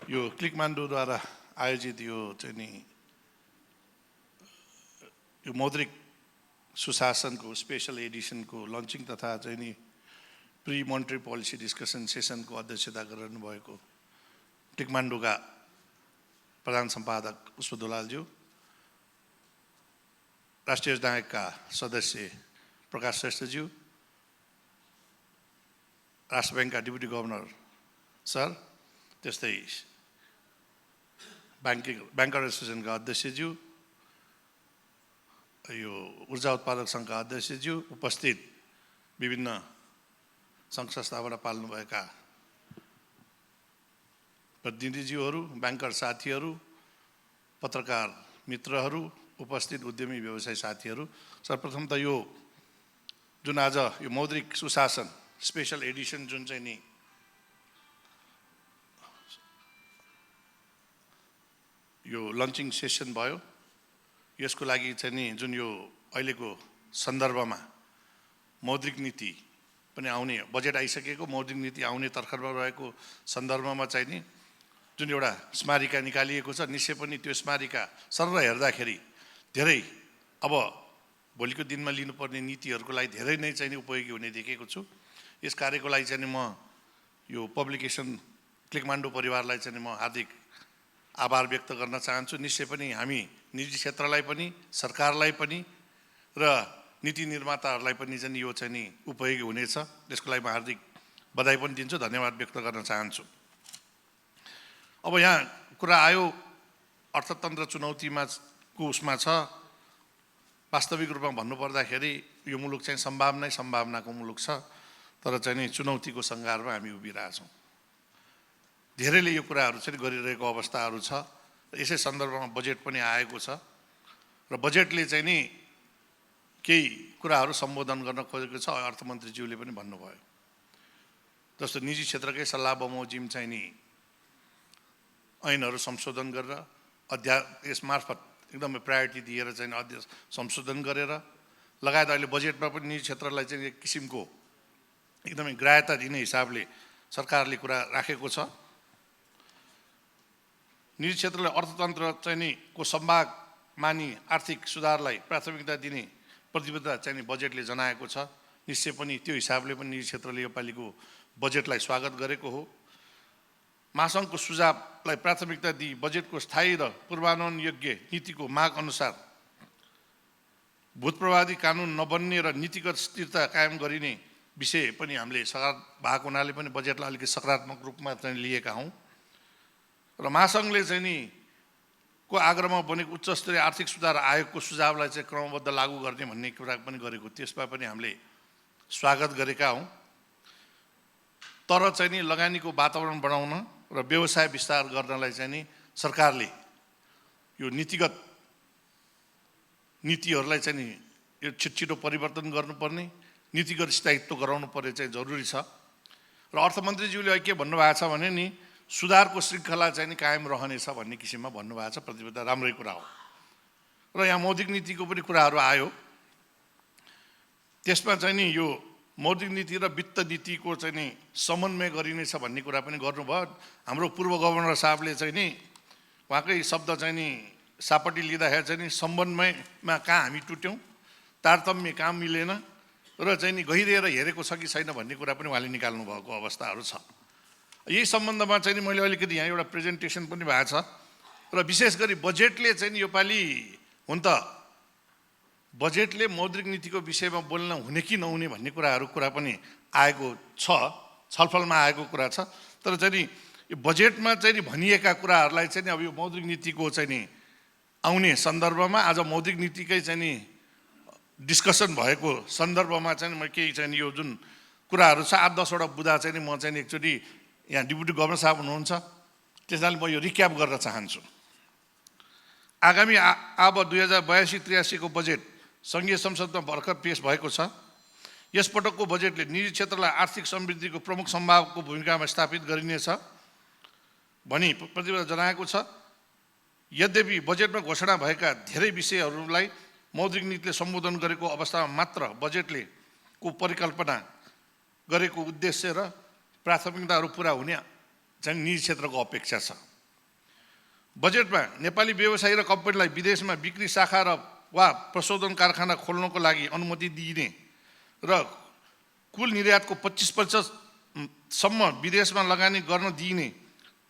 यो क्लिकमान्डूद्वारा आयोजित यो चाहिँ नि यो मौद्रिक सुशासनको स्पेशल एडिसनको लन्चिङ तथा चाहिँ नि प्री मोनेटरी पोलिसी डिस्कसन सेसनको अध्यक्षता गर्नुभएको क्लिकमान्डूका प्रधान सम्पादक पुष्प दुलालज्यू, राष्ट्रिय नायकका सदस्य प्रकाश श्रेष्ठज्यू, राष्ट्र ब्याङ्कका डिप्युटी गभर्नर सर, त्यस्तै ब्याङ्कर एसोसिएसनका अध्यक्षज्यू, यो ऊर्जा उत्पादक सङ्घका अध्यक्षज्यू, उपस्थित विभिन्न सङ्घ संस्थाबाट पाल्नुभएका प्रतिनिधिज्यूहरू, ब्याङ्कर साथीहरू, पत्रकार मित्रहरू, उपस्थित उद्यमी व्यवसायी साथीहरू, सर्वप्रथम त यो जुन आज यो मौद्रिक सुशासन स्पेशल एडिसन जुन चाहिँ नि यो लन्चिङ सेसन भयो, यसको लागि चाहिँ नि जुन यो अहिलेको सन्दर्भमा मौद्रिक नीति पनि आउने, बजेट आइसकेको, मौद्रिक नीति आउने तर्खरमा रहेको सन्दर्भमा चाहिँ नि जुन एउटा स्मारिका निकालिएको छ, निश्चय पनि त्यो स्मारिका सरर हेर्दाखेरि धेरै अब भोलिको दिनमा लिनुपर्ने नीतिहरूको लागि धेरै नै चाहिँ नि उपयोगी हुने देखेको छु। यस कार्यको लागि चाहिँ म यो पब्लिकेसन क्लिकमान्डू परिवारलाई चाहिँ म हार्दिक आभार व्यक्त गर्न चाहन्छु। निश्चय पनि हामी निजी क्षेत्रलाई पनि, सरकारलाई पनि र नीति निर्माताहरूलाई पनि चाहिँ यो चाहिँ नि उपयोगी हुनेछ। त्यसको लागि म हार्दिक बधाई पनि दिन्छु, धन्यवाद व्यक्त गर्न चाहन्छु। अब यहाँ कुरा आयो अर्थतन्त्र चुनौतीमा उसमा छ। वास्तविक रूपमा भन्नुपर्दाखेरि यो मुलुक चाहिँ सम्भावनाको मुलुक छ, तर चाहिँ नि चुनौतीको सङ्घारमा हामी उभिरहेछौँ। धेरैले यो कुराहरू चाहिँ गरिरहेको अवस्थाहरू छ। यसै सन्दर्भमा बजेट पनि आएको छ र बजेटले चाहिँ नि केही कुराहरू सम्बोधन गर्न खोजेको छ। अर्थमन्त्रीज्यूले पनि भन्नुभयो, जस्तो निजी क्षेत्रकै सल्लाह बमोजिम चाहिँ नि ऐनहरू संशोधन गरेर यसमार्फत एकदमै प्रायोरिटी दिएर चाहिँ संशोधन गरेर लगायत अहिले बजेटमा पनि निजी क्षेत्रलाई चाहिँ एक किसिमको एकदमै ग्राह्यता दिने हिसाबले सरकारले कुरा राखेको छ। निजी क्षेत्रलाई अर्थतन्त्र चाहिँ नि को सम्भाग मानी आर्थिक सुधारलाई प्राथमिकता दिने प्रतिबद्धता चाहिँ नि बजेटले जनाएको छ। निश्चय पनि त्यो हिसाबले पनि निजी क्षेत्रले योपालिको बजेटलाई स्वागत गरेको हो। महासङ्घको सुझावलाई प्राथमिकता दिई बजेटको स्थायी र पूर्वानुमान योग्य नीतिको माग अनुसार भूतप्रवादी कानुन नबन्ने र नीतिगत स्थिरता कायम गरिने विषय पनि हामीले भएको हुनाले पनि बजेटलाई अलिकति सकारात्मक रूपमा चाहिँ लिएका हौँ। र महासङ्घले चाहिँ नि को आग्रहमा बनेको उच्च स्तरीय आर्थिक सुधार आयोगको सुझावलाई चाहिँ क्रमबद्ध लागू गर्ने भन्ने कुरा पनि गरेको, त्यसमा पनि हामीले स्वागत गरेका हौँ। तर चाहिँ नि लगानीको वातावरण बढाउन र व्यवसाय विस्तार गर्नलाई चाहिँ नि सरकारले यो नीतिगत नीतिहरूलाई चाहिँ नि यो छिटो परिवर्तन गर्नुपर्ने, नीतिगत स्थायित्व गराउनु पर्ने चाहिँ जरुरी छ। र अर्थमन्त्रीज्यूले के भन्नुभएको छ भने नि सुधारको श्रृङ्खला चाहिँ नि कायम रहनेछ भन्ने किसिममा भन्नुभएको छ। प्रतिबद्धता राम्रै कुरा हो। र यहाँ मौद्रिक नीतिको पनि कुराहरू आयो। त्यसमा चाहिँ नि यो मौद्रिक नीति र वित्त नीतिको चाहिँ नि समन्वय गरिनेछ भन्ने कुरा पनि गर्नुभयो। हाम्रो पूर्व गभर्नर साहबले चाहिँ नि उहाँकै शब्द चाहिँ नि सापट्टि लिँदाखेरि चाहिँ नि समन्वयमा कहाँ हामी टुट्यौँ, तारतम्य कहाँ मिलेन र चाहिँ नि गहिरिएर हेरेको छ कि छैन भन्ने कुरा पनि उहाँले निकाल्नु भएको अवस्थाहरू छ। यही सम्बन्धमा चाहिँ नि मैले अलिकति यहाँ एउटा प्रेजेन्टेसन पनि भएको छ र विशेष गरी बजेटले चाहिँ नि योपालि हुन त बजेटले मौद्रिक नीतिको विषयमा बोल्न हुने कि नहुने भन्ने कुरा पनि आएको छ, छलफलमा आएको कुरा छ। तर चाहिँ नि यो बजेटमा चाहिँ नि भनिएका कुराहरूलाई चाहिँ नि अब यो मौद्रिक नीतिको चाहिँ नि आउने सन्दर्भमा आज मौद्रिक नीतिकै चाहिँ नि डिस्कसन भएको सन्दर्भमा चाहिँ म केही चाहिँ यो जुन कुराहरू छ 8-10 वटा बुँदा चाहिँ नि म चाहिँ एकचोटि यहाँ डिप्युटी गभर्नर साहब हुनुहुन्छ, त्यसैले म यो रिक्याप गर्न चाहन्छु। आगामी अब 2082-83 को बजेट सङ्घीय संसदमा भर्खर पेश भएको छ। यसपटकको बजेटले निजी क्षेत्रलाई आर्थिक समृद्धिको प्रमुख सम्भावको भूमिकामा स्थापित गरिनेछ भनी प्रतिबद्धता जनाएको छ। यद्यपि बजेटमा घोषणा भएका धेरै विषयहरूलाई मौद्रिक नीतिले सम्बोधन गरेको अवस्थामा मात्र बजेटले को परिकल्पना गरेको उद्देश्य र प्राथमिकताहरू पुरा हुने चाहिँ निजी क्षेत्रको अपेक्षा छ। बजेटमा नेपाली व्यवसायी र कम्पनीलाई विदेशमा बिक्री शाखा र वा प्रशोधन कारखाना खोल्नको लागि अनुमति दिइने र कुल निर्यातको 25% सम्म विदेशमा लगानी गर्न दिइने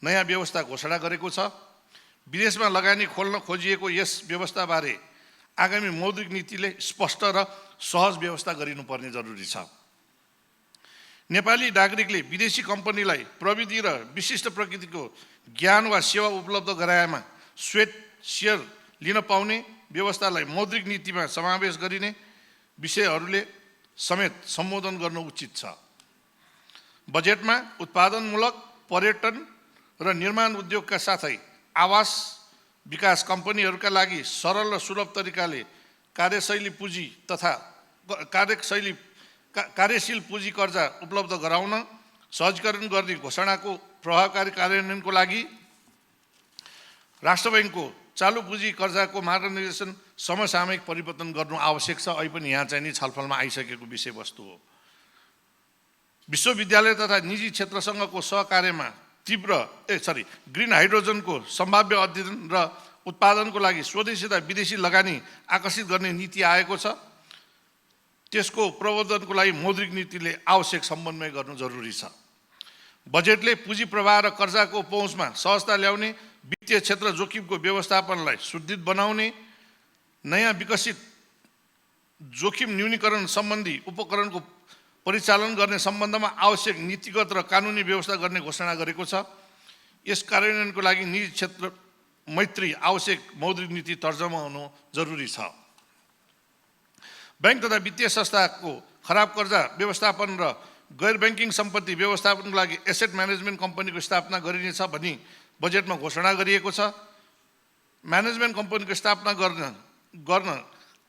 नयाँ व्यवस्था घोषणा गरेको छ। विदेशमा लगानी खोल्न खोजिएको यस व्यवस्थाबारे आगामी मौद्रिक नीतिले स्पष्ट र सहज व्यवस्था गरिनुपर्ने जरुरी छ। नेपाली नागरिकले विदेशी कम्पनीलाई प्रविधि र विशिष्ट प्रकृतिको ज्ञान वा सेवा उपलब्ध गराएमा श्वेत शेयर लिन पाउने व्यवस्थालाई मौद्रिक नीतिमा समावेश गरिने विषयहरूले समेत सम्बोधन गर्न उचित छ। बजेटमा उत्पादनमूलक, पर्यटन र निर्माण उद्योगका साथै आवास विकास कम्पनीहरूका लागि सरल र सुलभ तरिकाले कार्यशील पुँजी कर्जा उपलब्ध गराउन सहजीकरण गर्ने घोषणाको प्रभावकारी कार्यान्वयनको लागि राष्ट्र बैंकको चालु पुँजी कर्जाको मार्गनिर्देशन समसामयिक परिवर्तन गर्नु आवश्यक छ। अहिले पनि यहाँ चाहिँ नि छलफलमा आइसकेको विषयवस्तु हो। विश्वविद्यालय तथा निजी क्षेत्रसँगको सहकार्यमा ग्रिन हाइड्रोजनको सम्भाव्य अध्ययन र उत्पादनको लागि स्वदेशी तथा विदेशी लगानी आकर्षित गर्ने नीति आएको छ। त्यसको प्रवर्धनको लागि मौद्रिक नीतिले आवश्यक समन्वय गर्नु जरुरी छ। बजेटले पुँजी प्रवाह र कर्जाको पहुँचमा सहजता ल्याउने, वित्तीय क्षेत्र जोखिमको व्यवस्थापनलाई सुदृढ बनाउने, नयाँ विकसित जोखिम न्यूनीकरण सम्बन्धी उपकरणको परिचालन गर्ने सम्बन्धमा आवश्यक नीतिगत र कानुनी व्यवस्था गर्ने घोषणा गरेको छ। यस कार्यान्वयनको लागि निजी क्षेत्र मैत्री आवश्यक मौद्रिक नीति तर्जुमा हुनु जरुरी छ। बैंक तथा वित्तीय संस्थाको खराब कर्जा व्यवस्थापन र गैर ब्याङ्किङ सम्पत्ति व्यवस्थापनको लागि एसेट म्यानेजमेन्ट कम्पनीको स्थापना गरिनेछ भनी बजेटमा घोषणा गरिएको छ। म्यानेजमेन्ट कम्पनीको स्थापना गर्न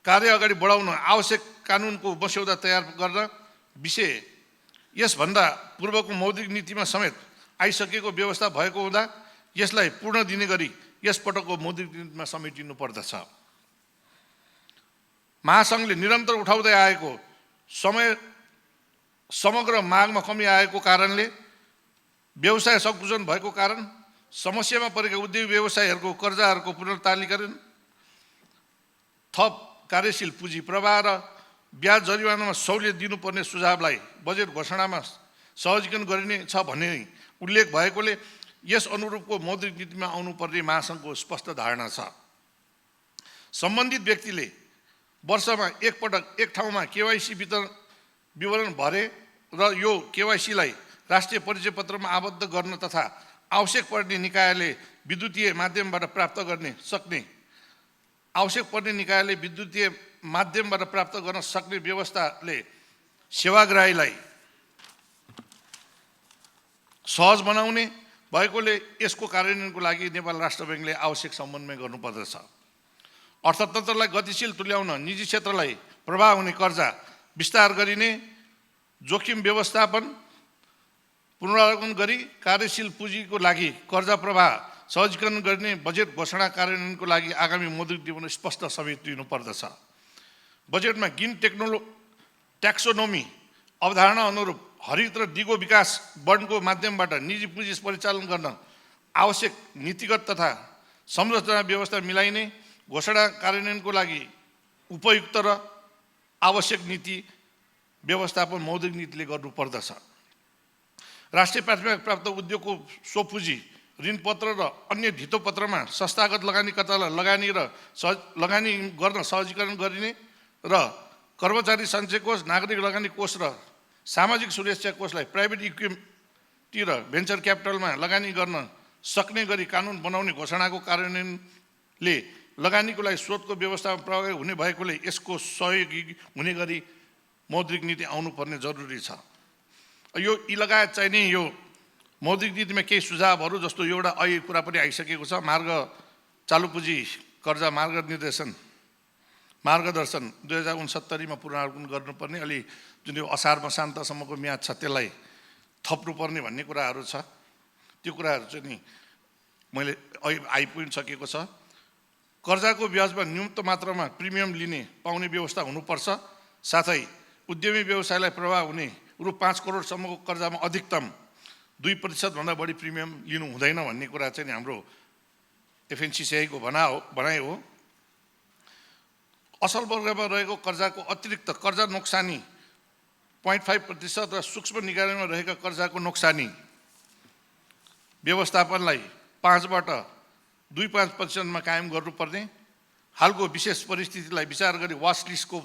कार्य अगाडि बढाउन आवश्यक कानुनको मस्यौदा तयार गर्न विषय यसभन्दा पूर्वको मौद्रिक नीतिमा समेत आइसकेको व्यवस्था भएको हुँदा यसलाई पूर्ण दिने गरी यसपटकको मौद्रिक नीतिमा समेटिनु पर्दछ। महासङ्घले निरन्तर उठाउँदै आएको समग्र मागमा कमी आएको कारणले व्यवसाय सङ्कुचन भएको कारण समस्यामा परेका उद्योग व्यवसायीहरूको कर्जाहरूको पुनर्तालीकरण, थप कार्यशील पुँजी प्रवाह र ब्याज जरिवानामा सहुलियत दिनुपर्ने सुझावलाई बजेट घोषणामा सहजीकरण गरिने छ भन्ने उल्लेख भएकोले यस अनुरूपको मौद्रिक नीतिमा आउनुपर्ने महासङ्घको स्पष्ट धारणा छ। सम्बन्धित व्यक्तिले वर्षमा एकपटक एक ठाउँमा केवाइसी विवरण भरे र यो केवाइसीलाई राष्ट्रिय परिचय पत्रमा आबद्ध गर्न तथा आवश्यक पर्ने निकायले विद्युतीय माध्यमबाट प्राप्त गर्न सक्ने व्यवस्थाले सेवाग्राहीलाई सहज बनाउने भएकोले यसको कार्यान्वयनको लागि नेपाल राष्ट्र बैंकले आवश्यक समन्वय गर्नुपर्दछ। अर्थतन्त्रलाई गतिशील तुल्याउन निजी क्षेत्रलाई प्रभाव हुने कर्जा विस्तार गरिने, जोखिम व्यवस्थापन पुनरावलोकन गरी कार्यशील पुँजीको लागि कर्जा प्रवाह सहजीकरण गर्ने बजेट घोषणा कार्यान्वयनको लागि आगामी मौद्रिक नीतिमा स्पष्ट समेत दिनुपर्दछ। बजेटमा ग्रिन ट्याक्सोनोमी अवधारणा अनुरूप हरित र दिगो विकास बन्डको माध्यमबाट निजी पुँजी परिचालन गर्न आवश्यक नीतिगत तथा संरचना व्यवस्था मिलाइने घोषणा कार्यान्वयनको लागि उपयुक्त र आवश्यक नीति व्यवस्थापन मौद्रिक नीतिले गर्नुपर्दछ। राष्ट्रिय प्राथमिकता प्राप्त उद्योगको स्वपुँजी ऋणपत्र र अन्य धितोपत्रमा संस्थागत लगानीकर्तालाई लगानी गर्न सहजीकरण गरिने र कर्मचारी सञ्चय कोष, नागरिक लगानी कोष र सामाजिक सुरक्षा कोषलाई प्राइभेट इक्विटी र भेन्चर क्यापिटलमा लगानी गर्न सक्ने गरी कानुन बनाउने घोषणाको कार्यान्वयनले लगानीको लागि स्रोतको व्यवस्थामा प्रभावी हुने भएकोले यसको सहयोगी हुने गरी मौद्रिक नीति आउनुपर्ने जरुरी छ। यो यी लगायत चाहिँ नि यो मौद्रिक नीतिमा केही सुझावहरू जस्तो एउटा अहिले कुरा पनि आइसकेको छ, चालु पुँजी कर्जा मार्गदर्शन 2069 मा पुनरावलोकन गर्नुपर्ने, अलि जुन यो असार मसान्तसम्मको म्याद छ त्यसलाई थप्नुपर्ने भन्ने कुराहरू छ। त्यो कुराहरू चाहिँ नि मैले आइपुगिसकेको छ। कर्जाको ब्याजमा न्यूनतम मात्रामा प्रिमियम लिने पाउने व्यवस्था हुनुपर्छ। साथै उद्यमी व्यवसायलाई प्रभाव हुने रु 5 करोडसम्मको कर्जामा अधिकतम 2% भन्दा बढी प्रिमियम लिनु हुँदैन भन्ने कुरा चाहिँ हाम्रो एफएनसिसिआईको भनाइ हो। असल वर्गमा रहेको कर्जाको अतिरिक्त कर्जा नोक्सानी 0.5% र सूक्ष्म निकायमा रहेका कर्जाको नोक्सानी व्यवस्थापनलाई 5बाट 2.5% कायम गर्नुपर्ने, हालको विशेष परिस्थितिलाई विचार गरी वाच लिस्टको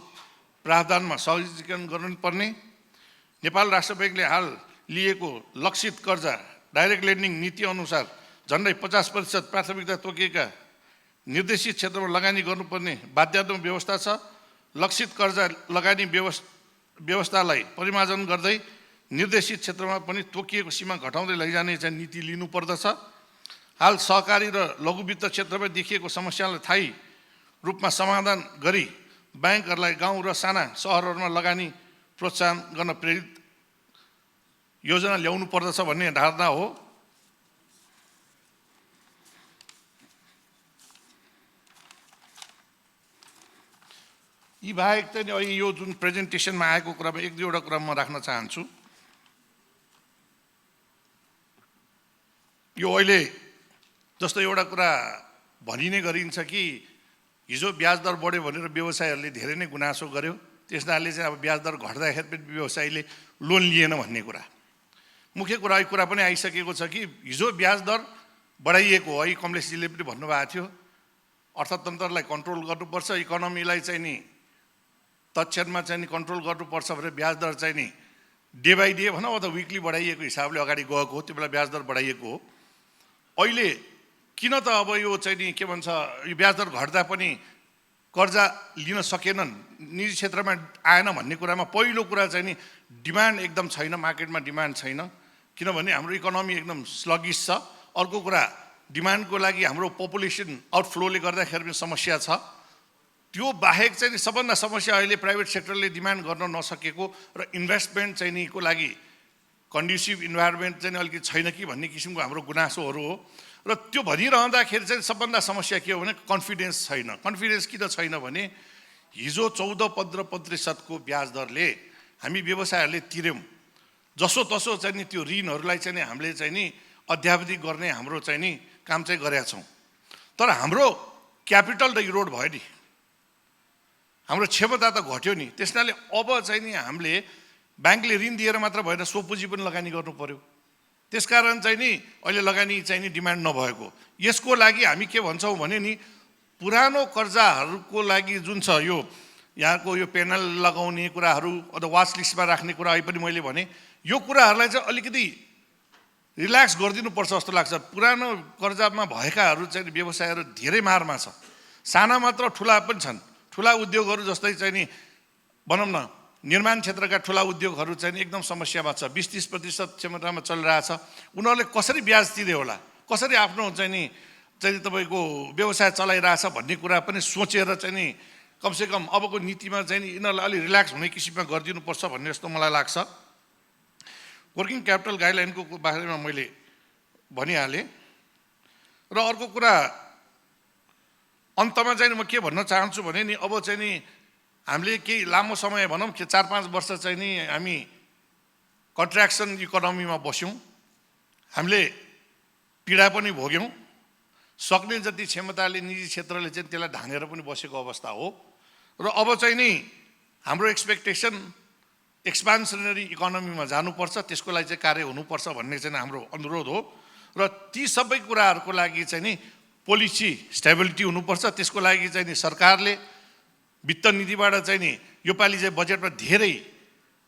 प्रावधानमा सहजीकरण गर्नुपर्ने, नेपाल राष्ट्र बैंकले हाल लिएको लक्षित कर्जा डाइरेक्ट लेन्डिङ नीति अनुसार झन्डै 50% प्राथमिकता तोकिएका निर्देशित क्षेत्रमा लगानी गर्नुपर्ने बाध्यात्मक व्यवस्था छ। लक्षित कर्जा लगानी व्यवस्थालाई परिमार्जन गर्दै निर्देशित क्षेत्रमा पनि तोकिएको सीमा घटाउँदै लैजाने चाहिँ नीति लिनुपर्दछ। हाल सहकारी र लघु वित्त क्षेत्रमा देखिएको समस्यालाई स्थायी रूपमा समाधान गरी ब्याङ्कहरूलाई गाउँ र साना सहरहरूमा लगानी प्रोत्साहन गर्न प्रेरित योजना ल्याउनु पर्दछ भन्ने धारणा हो। यी बाहेक चाहिँ अहिले यो जुन प्रेजेन्टेसनमा आएको कुरामा 1-2वटा कुरा म राख्न चाहन्छु। यो अहिले जस्तो एउटा कुरा भनिने गरिन्छ कि हिजो ब्याज दर बढ्यो भनेर व्यवसायीहरूले धेरै नै गुनासो गर्यो, त्यसले चाहिँ अब ब्याज दर घट्दाखेरि पनि व्यवसायीले लोन लिएन भन्ने कुरा। मुख्य कुरा पनि आइसकेको छ कि हिजो ब्याज दर बढाइएको हो। है कमलेशजीले पनि भन्नुभएको थियो, अर्थतन्त्रलाई कन्ट्रोल गर्नुपर्छ, इकोनोमीलाई चाहिँ नि तक्षणमा चाहिँ नि कन्ट्रोल गर्नुपर्छ भनेर ब्याज दर चाहिँ नि डे बाई डे भनौँ अथवा विकली बढाइएको हिसाबले अगाडि गएको हो। त्यो बेला ब्याज दर बढाइएको हो। अहिले किन त अब यो चाहिँ नि के भन्छ, यो ब्याज दर घट्दा पनि कर्जा लिन सकेनन्, निजी क्षेत्रमा आएन भन्ने कुरामा पहिलो कुरा चाहिँ नि डिमान्ड एकदम छैन, मार्केटमा डिमान्ड छैन, किनभने हाम्रो इकोनोमी एकदम स्लगिस छ। अर्को कुरा डिमान्डको लागि हाम्रो पपुलेसन आउटफ्लोले गर्दाखेरि पनि समस्या छ। त्यो बाहेक चाहिँ सबभन्दा समस्या अहिले प्राइभेट सेक्टरले डिमान्ड गर्न नसकेको र इन्भेस्टमेन्ट चाहिँ निको लागि कन्ड्युसिभ इन्भाइरोमेन्ट चाहिँ अलिकति छैन कि भन्ने किसिमको हाम्रो गुनासोहरू हो। र त्यो भनिरहँदाखेरि चाहिँ सबभन्दा समस्या के हो भने कन्फिडेन्स छैन। कन्फिडेन्स किन छैन भने हिजो 14-15% ब्याज दरले हामी व्यवसायहरूले तिर्यौँ, जसोतसो चाहिँ नि त्यो ऋणहरूलाई चाहिँ नि हामीले चाहिँ नि अध्यावधि गर्ने हाम्रो चाहिँ नि काम चाहिँ गरेका छौँ। तर हाम्रो क्यापिटल त इरोड भयो नि, हाम्रो क्षमता त घट्यो नि। त्यसनाले अब चाहिँ नि हामीले ब्याङ्कले ऋण दिएर मात्र भएन, स्वपुँजी पनि लगानी गर्नु पर्यो। त्यसकारण चाहिँ नि अहिले लगानी चाहिँ नि डिमान्ड नभएको। यसको लागि हामी के भन्छौँ भने नि पुरानो कर्जाहरूको लागि जुन छ यो यहाँको यो पेनल लगाउने कुराहरू अथवा वाच लिस्टमा राख्ने कुरा अहिले पनि मैले भने यो कुराहरूलाई चाहिँ अलिकति रिल्याक्स गरिदिनुपर्छ जस्तो लाग्छ। पुरानो कर्जामा भएकाहरू चाहिँ व्यवसायहरू धेरै मारमा छ, साना मात्र ठुला पनि छन्। ठुला उद्योगहरू जस्तै चाहिँ नि भनौँ न निर्माण क्षेत्रका ठुला उद्योगहरू चाहिँ एकदम समस्यामा छ, 20-30% क्षमतामा चलिरहेछ। उनीहरूले कसरी ब्याज तिर्यो होला, कसरी आफ्नो चाहिँ तपाईँको व्यवसाय चलाइरहेछ भन्ने कुरा पनि सोचेर चाहिँ नि कमसेकम अबको नीतिमा चाहिँ नि यिनीहरूलाई अलिक रिल्याक्स हुने किसिममा गरिदिनुपर्छ भन्ने जस्तो मलाई लाग्छ। वर्किङ क्यापिटल गाइडलाइनको बारेमा मैले भनिहालेँ। र अर्को कुरा अन्तमा चाहिँ म के भन्न चाहन्छु भने नि अब चाहिँ नि हामीले केही लामो समय भनौँ कि 4-5 वर्ष चाहिँ नि हामी कन्ट्र्याक्सन इकोनोमीमा बस्यौँ, हामीले पीडा पनि भोग्यौँ। सक्ने जति क्षमताले निजी क्षेत्रले चाहिँ त्यसलाई धानेर पनि बसेको अवस्था हो। र अब चाहिँ नि हाम्रो एक्सपेक्टेसन एक्सपान्सनरी इकोनोमीमा जानुपर्छ, त्यसको लागि चाहिँ कार्य हुनुपर्छ भन्ने चाहिँ हाम्रो अनुरोध हो। र ती सबै कुराहरूको लागि चाहिँ नि पोलिसी स्टेबिलिटी हुनुपर्छ। त्यसको लागि चाहिँ नि सरकारले वित्त नीतिबाट चाहिँ नि योपालि चाहिँ बजेटमा धेरै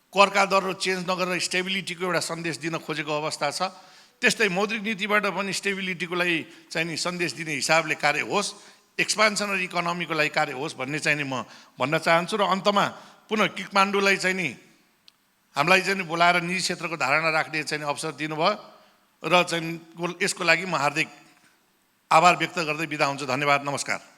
करका दरहरू चेन्ज नगरेर स्टेबिलिटीको एउटा सन्देश दिन खोजेको अवस्था छ। त्यस्तै मौद्रिक नीतिबाट पनि स्टेबिलिटीको लागि चाहिँ नि सन्देश दिने हिसाबले कार्य होस्, एक्सपान्सनरी इकोनोमीको लागि कार्य होस् भन्ने चाहिँ नि म भन्न चाहन्छु। र अन्तमा पुनः काठमाडौँलाई चाहिँ नि हामीलाई चाहिँ बोलाएर निजी क्षेत्रको धारणा राख्ने चाहिँ अवसर दिनुभयो र चाहिँ यसको लागि म हार्दिक आभार व्यक्त गर्दै बिदा हुन्छु। धन्यवाद, नमस्कार।